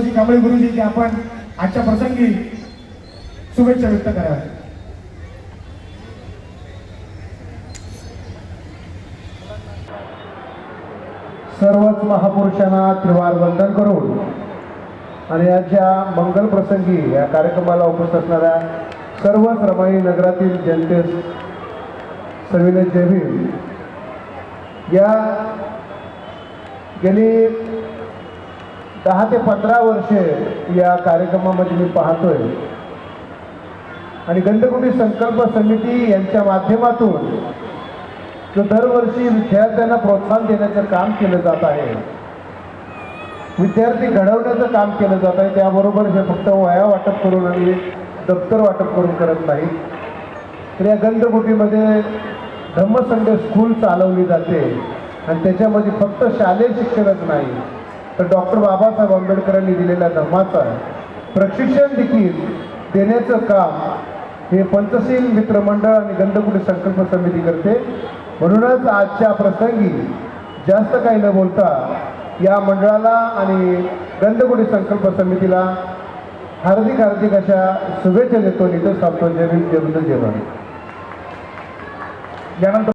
विश्वाजी कांबळे गुरुजी की आपण आजच्या प्रसंगी शुभेच्छा व्यक्त कराव्या। सर्वच महापुरुषांना त्रिवार वंदन करून आणि याच्या मंगल प्रसंगी या कार्यक्रमाला उपस्थित असणाऱ्या सर्वच रमाई नगरातील जनतेस सविनय जय भीम। या गेली 10 ते 15 वर्षे या कार्यक्रमामध्ये मी पाहतोय आणि गंधकुटी संकल्प समिती यांच्या माध्यमातून जो दरवर्षी विद्यार्थ्यांना प्रोत्साहन देण्याचं काम केलं जात आहे, विद्यार्थी घडवण्याचं काम केलं जात आहे, त्याबरोबर हे फक्त वह्या वाटप करून आणि दप्तर वाटप करून करत नाही, तर या गंधकुटीमध्ये धम्मसंघ स्कूल चालवली जाते आणि त्याच्यामध्ये फक्त शालेय शिक्षणच नाही तर डॉक्टर बाबासाहेब आंबेडकरांनी दिलेल्या धर्माचा प्रशिक्षण देखील देण्याचं काम हे पंचशील मित्रमंडळ आणि गंधकुटी संकल्प समिती करते। म्हणूनच आजच्या प्रसंगी जास्त काही न बोलता या मंडळाला आणि गंधकुटी संकल्प समितीला हार्दिक हार्दिक अशा शुभेच्छा देतो। इथं थांबतो। जय भीम, जय बुद्ध, जय भारत। यानंतर